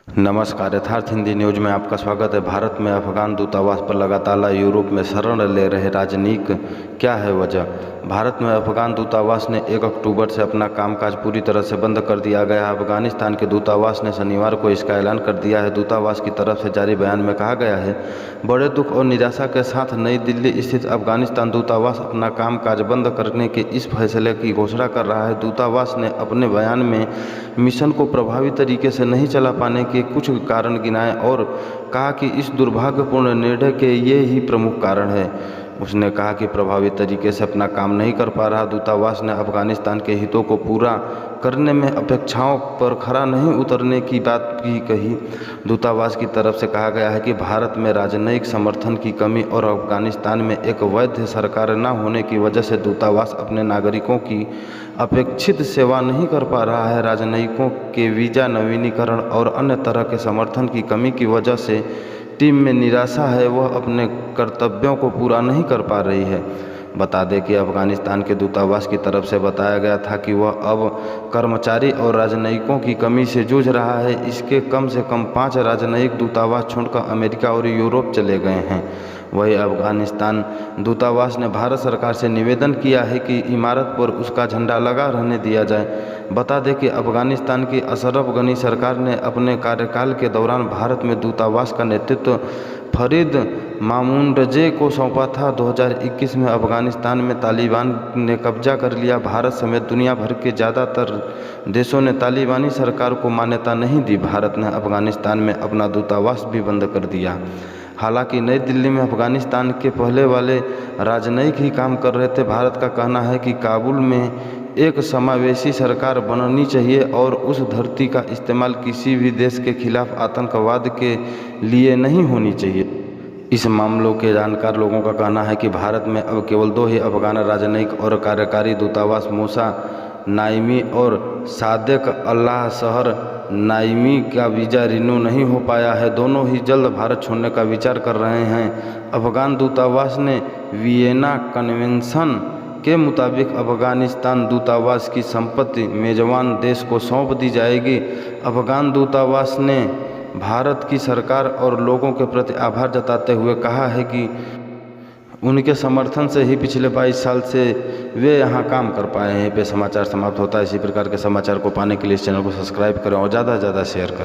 नमस्कार, यथार्थ हिंदी न्यूज में आपका स्वागत है। भारत में अफगान दूतावास पर लगा ताला, यूरोप में शरण ले रहे राजनयिक, क्या है वजह? भारत में अफगान दूतावास ने 1 अक्टूबर से अपना कामकाज पूरी तरह से बंद कर दिया गया है। अफगानिस्तान के दूतावास ने शनिवार को इसका ऐलान कर दिया है। दूतावास की तरफ से जारी बयान में कहा गया है, बड़े दुख और निराशा के साथ नई दिल्ली स्थित अफगानिस्तान दूतावास अपना कामकाज बंद करने के इस फैसले की घोषणा कर रहा है। दूतावास ने अपने बयान में मिशन को प्रभावी तरीके से नहीं चला पाने के कुछ कारण गिनाए और कहा कि इस दुर्भाग्यपूर्ण निर्णय के ये ही प्रमुख कारण है। उसने कहा कि प्रभावी तरीके से अपना काम नहीं कर पा रहा दूतावास ने अफगानिस्तान के हितों को पूरा करने में अपेक्षाओं पर खरा नहीं उतरने की बात भी कही। दूतावास की तरफ से कहा गया है कि भारत में राजनयिक समर्थन की कमी और अफगानिस्तान में एक वैध सरकार न होने की वजह से दूतावास अपने नागरिकों की अपेक्षित सेवा नहीं कर पा रहा है। राजनयिकों के वीज़ा नवीनीकरण और अन्य तरह के समर्थन की कमी की वजह से टीम में निराशा है, वह अपने कर्तव्यों को पूरा नहीं कर पा रही है। बता दें कि अफगानिस्तान के दूतावास की तरफ से बताया गया था कि वह अब कर्मचारी और राजनयिकों की कमी से जूझ रहा है। इसके कम से कम 5 राजनयिक दूतावास छोड़कर अमेरिका और यूरोप चले गए हैं। वहीं अफगानिस्तान दूतावास ने भारत सरकार से निवेदन किया है कि इमारत पर उसका झंडा लगा रहने दिया जाए। बता दें कि अफगानिस्तान की अशरफ गनी सरकार ने अपने कार्यकाल के दौरान भारत में दूतावास का नेतृत्व फरीद मामूनरजे को सौंपा था। 2021 में अफगानिस्तान में तालिबान ने कब्जा कर लिया। भारत समेत दुनिया भर के ज़्यादातर देशों ने तालिबानी सरकार को मान्यता नहीं दी। भारत ने अफगानिस्तान में अपना दूतावास भी बंद कर दिया। हालांकि नई दिल्ली में अफगानिस्तान के पहले वाले राजनयिक ही काम कर रहे थे। भारत का कहना है कि काबुल में एक समावेशी सरकार बननी चाहिए और उस धरती का इस्तेमाल किसी भी देश के खिलाफ आतंकवाद के लिए नहीं होनी चाहिए। इस मामलों के जानकार लोगों का कहना है कि भारत में अब केवल 2 ही अफगान राजनयिक और कार्यकारी दूतावास मूसा नाइमी और सादेक अल्लाह शहर नाइमी का वीज़ा रिन्यू नहीं हो पाया है। दोनों ही जल्द भारत छोड़ने का विचार कर रहे हैं। अफगान दूतावास ने वियना कन्वेंशन के मुताबिक अफगानिस्तान दूतावास की संपत्ति मेजबान देश को सौंप दी जाएगी। अफगान दूतावास ने भारत की सरकार और लोगों के प्रति आभार जताते हुए कहा है कि उनके समर्थन से ही पिछले 22 साल से वे यहाँ काम कर पाए हैं। पे समाचार समाप्त होता है। इसी प्रकार के समाचार को पाने के लिए इस चैनल को सब्सक्राइब करें और ज़्यादा से ज़्यादा शेयर करें।